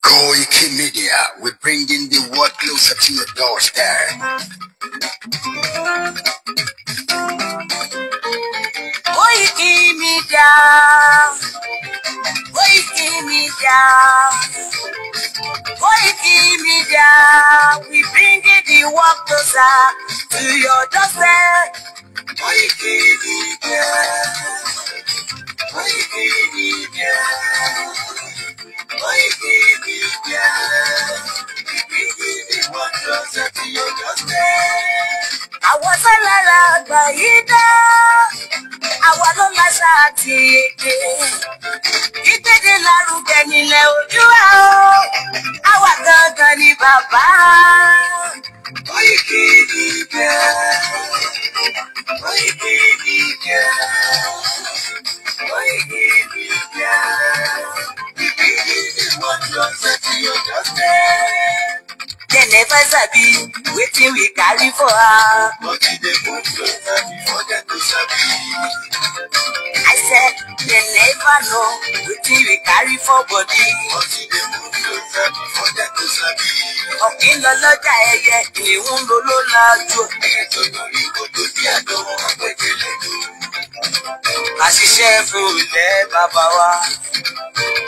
Koiki Media, we're bringing the world closer to your doorstep. Koiki Media, Koiki Media, Koiki Media, we bringing the world closer to your doorstep. Koiki Media, Koiki Media, Koiki Media, we bringing the world closer to your doorstep. Àwọn sálára àgbà yìí dá, àwa ló láṣà àti èdè. Ìgbéde lárugẹ nílẹ̀ Oòduà o, àwa gangan ni bàbá. Koiki Media, Koiki Media, Koiki Media, we bringing the world closer to your doorstep. They never sabi wetin we carry for her. But they move closer before them to sabi. I said they never know wetin we carry for body. But they move closer before them to sabi. Ọ̀kìn lọ lọ́jà ẹyẹ, ìhun ló lájú. Ẹyẹ tó lórí kòtò bí àdánwò ọ̀pẹ̀jẹ̀ lẹ́nu. Ká ṣiṣẹ́ fún ilẹ̀ bàbá wa.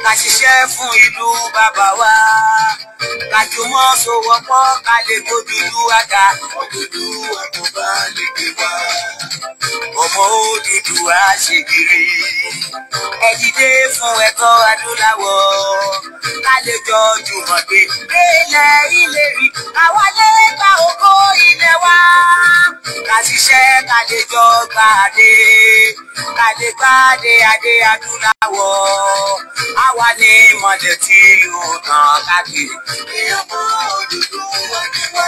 Ká ṣiṣẹ́ fún ìlú bàbá wa. Ká jùmọ̀ sowọ́pọ̀ ká lè gbódúdú àga. Òdúdú àkóbá lè gbé wá. Ọmọ Odùduwà ṣègìrì. Ẹ dìde fún ẹ̀kọ́ adúláwọ̀. Ká lè jọ jùmọ̀ gbé délẹ̀ ìlérí. Àwa lè gba ògo ilẹ̀ wa. Ká ṣiṣẹ́ ká lè jọ gbàdé. Ká lè gbàdé adé adúláwọ̀. Àwa ní ìmọ̀lẹ̀ tí yóò tàn káàkiri. Ọmọ Odùduwà ni wá.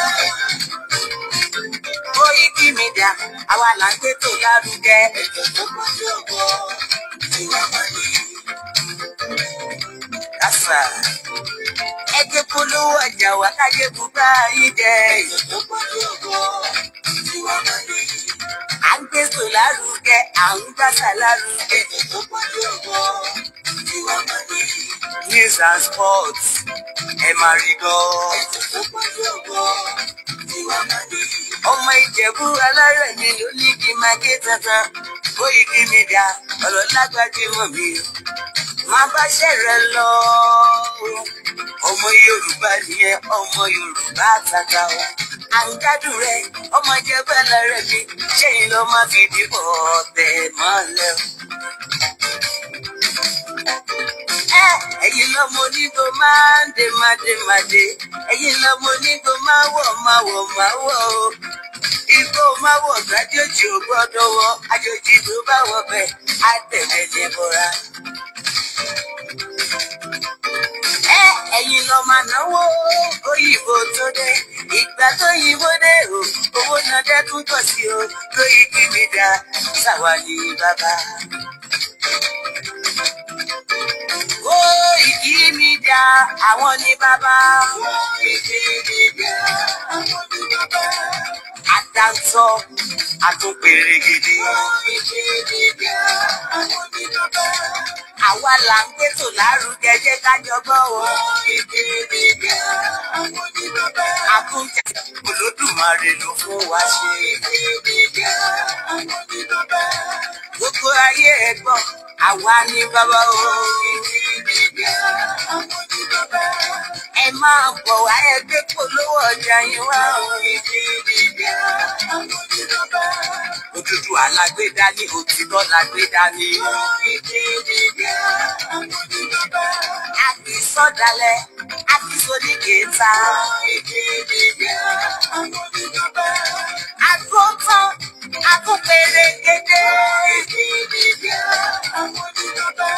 Koiki Media, àwa là ń gbé tó lárugẹ. Ètò tó pọ̀jù ògo tí wàá máa ní. Kásá. Ẹ jẹ́ polówó ọjà wa káyé bùbá yín jẹ. Ètò tó pọ̀jù ògo tí wàá máa ní. À ń gbé tó lárugẹ, à ń gbàsà lárugẹ. Ètò tó pọ̀jù ògo tí wàá máa ní. News and sports, ẹ máa rí gbọ́. Ètò tó pọ̀jù ògo tí wàá máa ní. Ọmọ Ìjẹ̀bú alárẹ̀ mi ló ní kí n máa ké tantan. Koiki Media, ọ̀rọ̀ lágbájú mọ̀ mi o. Má bá ṣẹ̀rẹ̀ lọ. Ọmọ Yorùbá nìyẹn, ọmọ Yorùbá tata o. À ń gbádùn rẹ̀, ọmọ Ìjẹ̀bú alárẹ̀ mi, ṣẹ́yìn ló máa fi dìbò ọ̀tẹ̀ mọ́lẹ̀ o. Ẹ̀yin lọ́mọ onígbò máa ń dé mádémádé. Ẹ̀yin lọ́mọ onígbò máa wọ̀ o. Igbó máa wọ̀ gbájòjì ò gbọ́dọ̀ wọ̀. Àjòjì tó bá wọ̀ bẹ́ẹ̀ á tẹ̀lé ní bọ́ra. Ẹ̀yin lọ máa náwó òyìnbó tó dé. Ìgbà tó yìnbó dé o, owó náà dẹ́kun pọ̀ sí o. Koiki Media, ṣàwa ni bàbá. Koiki Media, àwọn ni bàbá. Koiki Media, àwọn ni bàbá. Àdáńtọ́, àtúnpèrè gidi. Koiki Media, àwọn ni bàbá. Àwa là ń gbé tò lárugẹ jẹ́ ká jọgbọ́n o. Koiki Media, àwọn ni bàbá. Àkúnjẹ Olódùmarè ló fún wa ṣe. Koiki Media, àwọn ni bàbá. Gbogbo ayé ẹ gbọ́, àwa ni bàbá o. Koiki Media, àwọn ni bàbá. Ẹ máa bọ̀ wá ẹgbẹ́ polówó ọjà yín wá o. Koiki Media, àwọn ni bàbá. Odùduwà lágbé dání, òtítọ́ lágbé dání. Koiki Media, àwọn ni bàbá. Àti sọ̀dálẹ̀, àti sódìkẹta. Koiki Media, àwọn ni bàbá. Àgùntàn, àkúpèrè kéde. Koiki Media, àwọn ni bàbá.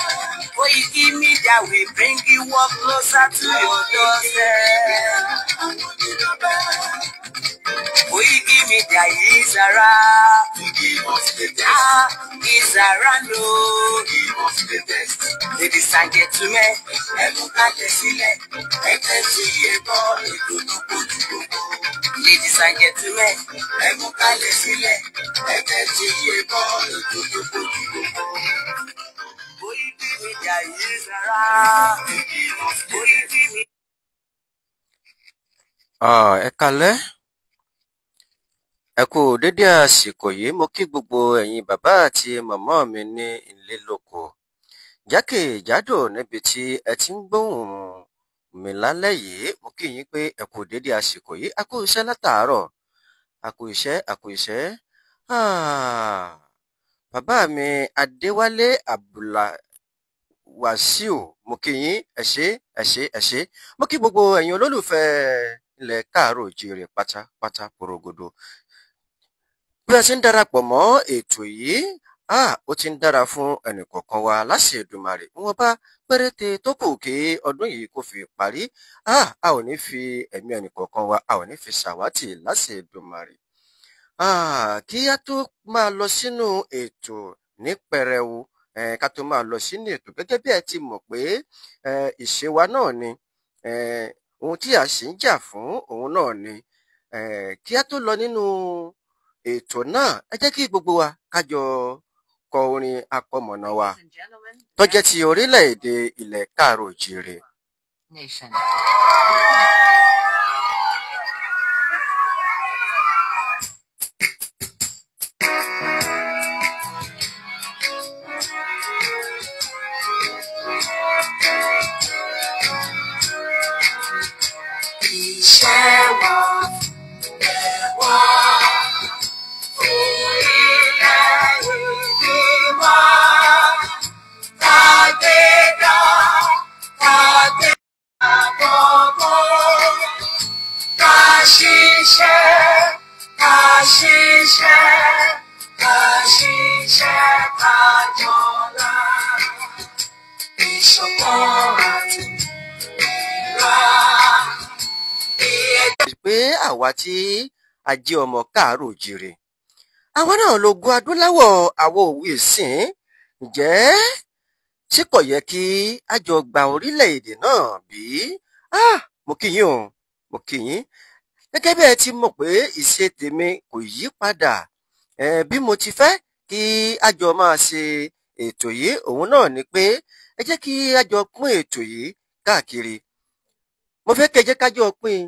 Koiki Media, we bring you work closer to your doorstep. Àwọn ni bàbá. Koiki Media is around. Give us the best. Is around, no. Give us the best. Ladies and gentlemen, ẹ mú kalẹ̀ sílẹ̀. Ẹ tẹ́tí yé bọ́ ètò tó kojú gbogbo. Ladies and gentlemen, ẹ mú kalẹ̀ sílẹ̀. Ẹ tẹ́tí yé bọ́ ètò tó kojú gbogbo. Koiki Media is around. Koiki Media. Ẹ káalẹ́, ẹ kú dédé àsìkò yìí. Mo kí gbogbo ẹ̀yin bàbá àti màmá mi ní ilé lóko jákèjádò níbi tí ẹ ti ń gbóhùn mi lálẹ́ yìí. Mo kí yín pé ẹ kú dédé àsìkò yìí. A kú iṣẹ́ látàárọ̀, a kú iṣẹ́. Bàbá mi Adéwálé Abdulwasiu, mo kí yín, ẹ ṣé. Mo kí gbogbo ẹ̀yin olólùfẹ́ ilẹ̀ káàárọ̀ oòjíire pátápátá porogodo. Bí a ṣe ń darapọ̀ mọ́ ètò yìí, ó ti ń dára fún ẹnìkọ̀ọ̀kan wa láṣẹ Èdùmàrè. Wọ́n bá péréte tó kù kí ọdún yìí kó fi parí. A ò ní fi ẹ̀mí ẹnìkọ̀ọ̀kan wa, a ò ní fi ṣàwátì láṣẹ Èdùmàrè. Kí a tó máa lọ sínú ètò ní pẹrẹwu, ká tó máa lọ sínú ètò, gẹ́gẹ́ bí ẹ ti mọ̀ pé ìṣe wa náà ni, ohun tí a sì ń jà fún òun náà ni. Kí a tó lọ nínú ètò náà, ẹ jẹ́ kí gbogbo wa ká jọ kọ orin àkọmọ̀nà wa tó jẹ́ ti orílẹ̀-èdè ilẹ̀ káàárọ̀ oòjíire. Pé àwa tí a jẹ́ ọmọ káàárọ̀ oòjíire, àwa náà lógún adúláwọ̀, àwọn òwe ìsìn. Ǹjẹ́ tí kò yẹ kí a jọ gba orílẹ̀-èdè náà bí? Mo kí yín o, mo kí yín. Gẹ́gẹ́ bí ẹ ti mọ̀ pé ìṣe tèmi kò yí padà. Bí mo ti fẹ́ kí a jọ máa ṣe ètò yìí, òun náà ni pé ẹ jẹ́ kí a jọ pín ètò yìí káàkiri. Mo fẹ́ kí ẹ jẹ́ ká jọ pín.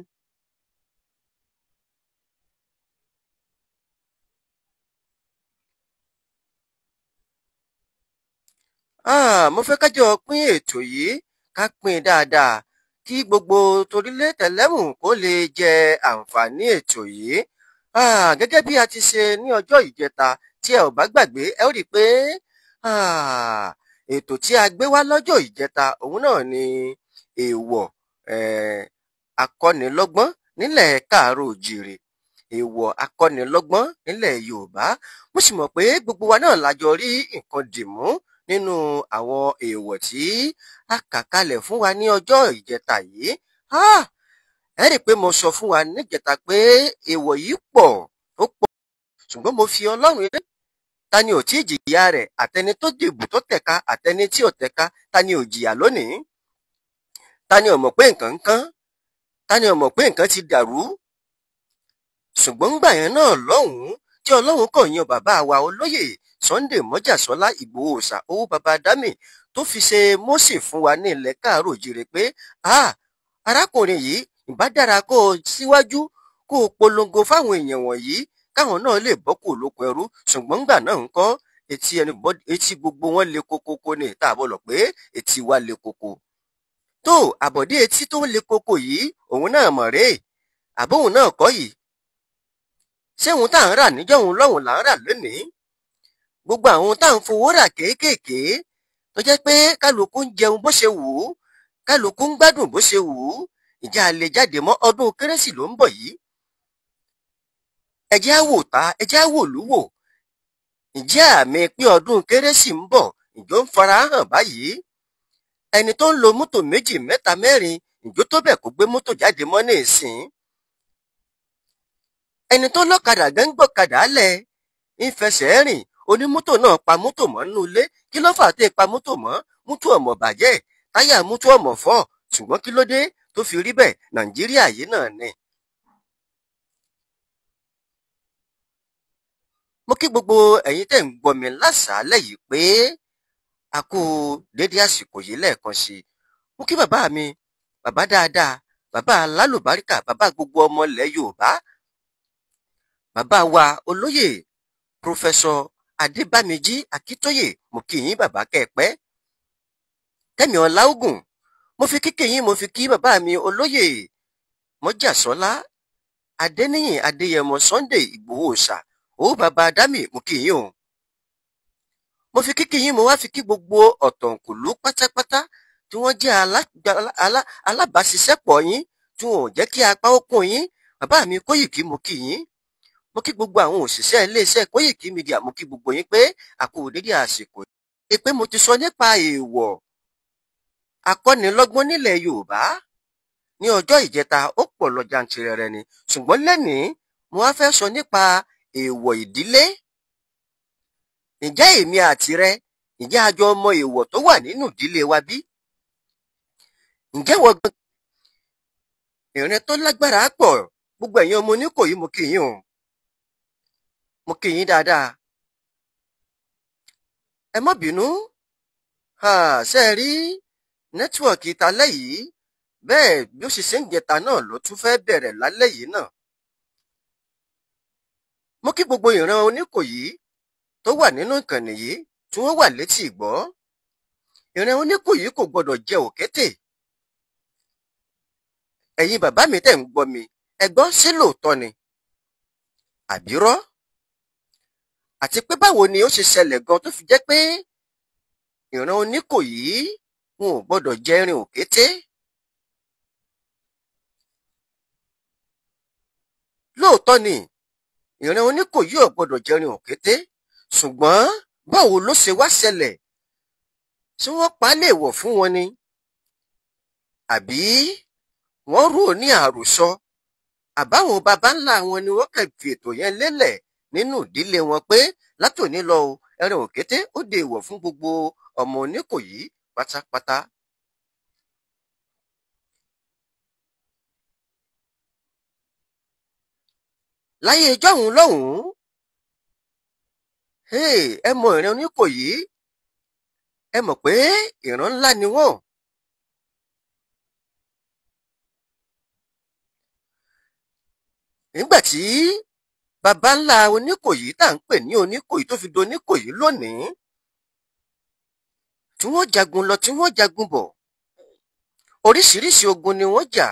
Mo fẹ́ ká jọ pín ètò yìí, ká pín dáadáa kí gbogbo torílé tẹ̀lẹ́mù kó lè jẹ àǹfààní ètò yìí. Gẹ́gẹ́ bí a ti ṣe ní ọjọ́ ìjẹta, tí ẹ ò bá gbàgbé, ẹ ó rí i pé ètò tí a gbé wá lọ́jọ́ ìjẹta òun náà ni èèwọ̀ akọ́nilọ́gbọ́n nílẹ̀ káàárọ̀ oòjíire, èèwọ̀ akọ́nilọ́gbọ́n nílẹ̀ Yorùbá. Mo sì mọ̀ pé gbogbo wa náà la jọ rí nǹkan dìmú nínú àwọn èèwọ̀ tí a kà kalẹ̀ fún wa ní ọjọ́ ìjẹta yìí. Ẹ rí i pé mo sọ fún wa níjẹta pé èèwọ̀ yìí pọ̀, ó pọ̀, ṣùgbọ́n mo fi Ọlọ́run ilé. Ta ni ò tí ì jìyà rẹ̀? Àtẹni tó dìbò tó tẹ̀ka, àtẹni tí ò tẹ̀ka, ta ni ò jìyà lónìí? Ta ni ò mọ̀ pé nǹkan ń kán? Ta ni ò mọ̀ pé nǹkan ti dàrú? Ṣùgbọ́n ńgbà yẹn náà lọ́hùn-ún tí Ọlọ́run kàn yan bàbá wa olóyè Sunday Mọ́jàsọ́lá Ìgbòho Òòṣà owó baba Dámì tó fi ṣe Mósè fún wa ní ilẹ̀ káàárọ̀ oòjíire pé arákùnrin yìí ìbá dára kó o síwájú, kó o polongo fáwọn èèyàn wọ̀nyí káwọn náà lè bọ́ kúrò lóko ẹrú. Ṣùgbọ́n ńgbà náà ń kọ́, etí gbogbo wọn le koko ní ìta àbọ̀lọ̀ pé etí wa le koko. Tó àbọ̀dé etí tó le koko yìí, òun náà mọ̀ rèé, àbóhùn náà kọ́ yìí. Ṣé òun tá à ń rà níjọ́ òun lọ́hùn là ń rà lónìí? Gbogbo àwọn tá à ń fowó rà kéékèèké tó jẹ́ pé kálukú ń jẹun bó ṣe wù ú, kálukú ń gbádùn bó ṣe wù ú. Ìjà lè jáde mọ́ ọdún kérésì ló ń bọ̀ yìí. Ẹ jẹ́ á wò ta, ẹ jẹ́ á wò lú wò. Ǹjẹ́ àmì pé ọdún kérésì ń bọ̀ ìjọ ń fara hàn báyìí? Ẹni tó ń lo mọ́tò méjì, mẹ́ta, mẹ́rin, ìjọ tó bẹ̀ kó gbé mọ́tò jáde mọ́ ní ìsìn. Ẹni tó lọ́kadà gan gbọ́kadà lẹ̀ ń fẹsẹ̀ rìn, onímọ́tò náà pa mọ́tò mọ́ nínú ilé. Kí ló fà tẹ́ pa mọ́tò mọ́? Mọ́tò ọmọ bàjẹ́, táyà mọ́tò ọmọ fọ́. Ṣùgbọ́n kí ló dé tó fi rí bẹ́ẹ̀? Nàìjíríà yìí náà ni. Mo kí gbogbo ẹ̀yin tẹ́ ń gbọ́ mi lásàálẹ̀ yìí pé a kú dédé àsìkò yìí lẹ́ẹ̀kan sí. Mo kí bàbá mi, bàbá dáadáa, bàbá alálùbáríkà, bàbá gbogbo ọmọ ilẹ̀ Yorùbá, bàbá wa olóyè pòfẹ́sọ̀ Adébámijí Akíntóyè, mo kí yín bàbá kẹ́ẹ̀pẹ́. Kẹ́mi Ọláògùn, mo fi kíkì yín, mo fi kí bàbá mi olóyè Mọ́jàsọ́lá Adéníyìn Adéyẹmọ Sunday Ìgbòho Òòṣà, ó bàbá Dámì, mo kí yín o. Mo fi kíkì yín, mo wá fi kí gbogbo ọ̀tọ̀kùlú pátápátá tí wọ́n jẹ́ alábàáṣiṣẹ́pọ̀ yín, tí wọn ò jẹ́ kí apá ó kún yín. Bàbá mi Kóyìkí, mo kí yín. Mo kí gbogbo àwọn òṣìṣẹ́ iléeṣẹ́ Kóyìkí Media, mo kí gbogbo yín pé a kú dédé àsìkò yìí. Pé mo ti sọ nípa èèwọ̀ akọ́nilọ́gbọ́n nílẹ̀ Yorùbá ní ọjọ́ ìjẹta, ó pọ̀ lọ jàǹtìrẹrẹ ni, ṣùgbọ́n lẹ́nìí mo wá fẹ́ sọ nípa èèwọ̀ ìdílé. Ǹjẹ́ èmi àti rẹ, ǹjẹ́ a jọ mọ èèwọ̀ tó wà nínú ìdílé wa bí? Ǹjẹ́ wọ́n gan ìrìn tó lágbára pọ̀? Gbogbo ẹ̀yin ọmọ Oníkòyí, mo kí yín o, mo kí yín dáadáa. Ẹ má bínú, ṣé ẹ rí nẹ́tíwọ̀kì talẹ́ yìí, bẹ́ẹ̀ bí ó ṣe ń jẹta náà ló tún fẹ́ bẹ̀rẹ̀ lálẹ́ yìí náà. Mo kí gbogbo ìran Oníkòyí tó wà nínú ìkànnì yìí tí wọ́n wà létí ìgbọ́. Ìran Oníkòyí kò gbọdọ̀ jẹ òkété. Ẹ̀yin bàbá mi tẹ̀ ń gbọ́ mi, ẹ gbọ́ ṣé lóòótọ́ ni àbírọ́? Àti pé báwo ni ó ṣe ṣẹlẹ̀ gan tó fi jẹ́ pé ìran Oníkòyí wọn ò gbọdọ̀ jẹ irin òkété? Lóòótọ́ ni ìran Oníkòyí ò gbọdọ̀ jẹ irin òkété, ṣùgbọ́n báwo ló ṣe wá ṣẹlẹ̀? Ṣé wọ́n pa á léèwọ̀ fún wọn ni? Àbí wọ́n rò ní àròsọ? Àbáwọn baba ńlá wọn ni wọ́n kàn fi ètò yẹn lélẹ̀ nínú ìdílé wọn pé látòní lọ o, ẹran òkété ó di èèwọ̀ fún gbogbo ọmọ Oníkòyí pátápátá. Láyé ìjọ́hun lọ́hùn-ún, ẹ mọ ìran Oníkòyí, ẹ mọ̀ pé ìran ńlá ni wọ́n. Nígbà tí baba ńlá Oníkòyí tá à ń pè ní Oníkòyí tó fi do Oníkòyí lónìí, tí wọ́n jagun lọ, tí wọ́n jagun bọ̀, oríṣiríṣi ogun ni wọ́n jà.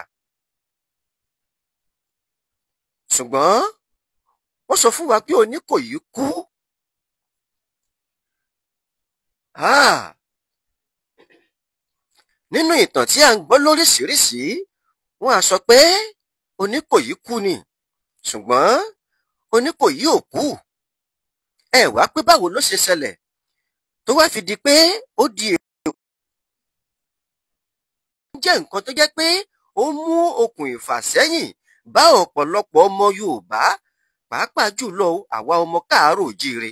Ṣùgbọ́n wọ́n sọ fún wa pé Oníkòyí kú. Nínú ìtàn tí a ń gbọ́ lóríṣiríṣi, wọ́n á sọ pé Oníkòyí kú ni, ṣùgbọ́n Oníkòyí ò kú. Ẹ wá pé báwo ló ṣe ṣẹlẹ̀ tó wá fi di pé ó di èèwọ̀? Jẹ́ nǹkan tó jẹ́ pé ó mú okùn ìfàsẹ́yìn bá ọ̀pọ̀lọpọ̀ ọmọ Yorùbá, pàápàá jùlọ àwa ọmọ káàárọ̀ òjíire,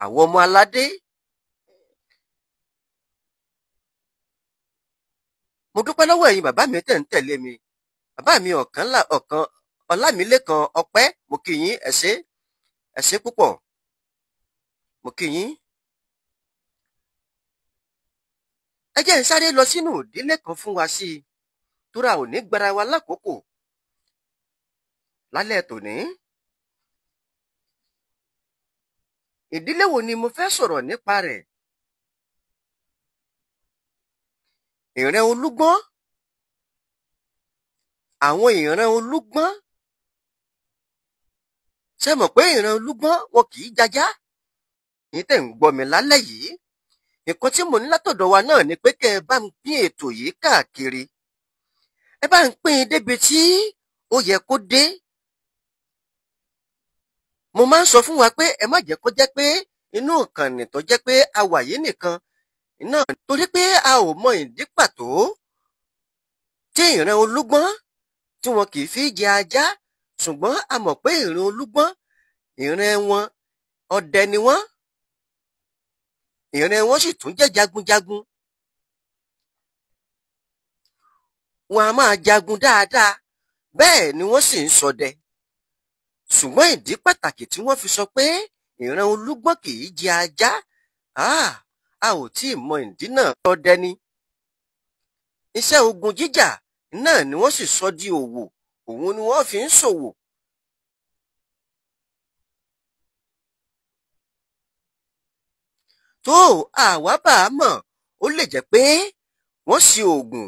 àwọn ọmọ aládé. Mo dúpẹ́ lọ́wọ́ ẹ̀yin bàbá mi tẹ̀ ń tẹ̀lé mi. Bàbá mi ọ̀kan Ọlámilékan Ọpẹ́, mo kí yín, ẹ ṣé púpọ̀, mo kí yín. Ẹ jẹ́ n sáré lọ sínú ìdílé kan fún wa sí i, tóra ò ní gbára wa lákòókò lálẹ́ tòní. Ìdílé wo ni mo fẹ́ sọ̀rọ̀ nípa rẹ̀? Ìran Olúgbọ́n. Àwọn ìran Olúgbọ́n. Ṣé mọ̀ pé ìran Olúgbọ́n wọn kì í jajá? Ẹ̀yin tẹ́ ń gbọ́ mi lálẹ́ yìí, nǹkan tí mo ní látọ̀dọ̀ wa náà ni pé kẹ́ ẹ bá ń pín ètò yìí káàkiri. Ẹ bá ń pín in débi tí ó yẹ kó dé. Mo máa ń sọ fún wa pé ẹ má jẹ́ kó jẹ́ pé inú ìkànnì tó jẹ́ pé a wà yìí nìkan náà, torí pé a ò mọ ìdí pàtó tí ìran Olúgbọ́n tí wọn kì í fi jẹ ajá, ṣùgbọ́n a mọ̀ pé ìran Olúgbọ́n, ìran wọn ọdẹ ni wọ́n, ìran wọn sì tún jẹ́ jagunjagun. Wọn a máa jagun dáadáa, bẹ́ẹ̀ ni wọ́n sì ń ṣọdẹ. Ṣùgbọ́n ìdí pàtàkì tí wọ́n fi sọ pé ìran Olúgbọ́n kì í jẹ ajá, a ò tí ì mọ ìdí náà. Ọdẹ ni. Iṣẹ́ ogun jíjà náà ni wọ́n sì sọ di òwò, òun ni wọ́n fi ń ṣòwò. tó àwa bá a mọ̀ ó lè jẹ́ pé wọ́n ṣe oògùn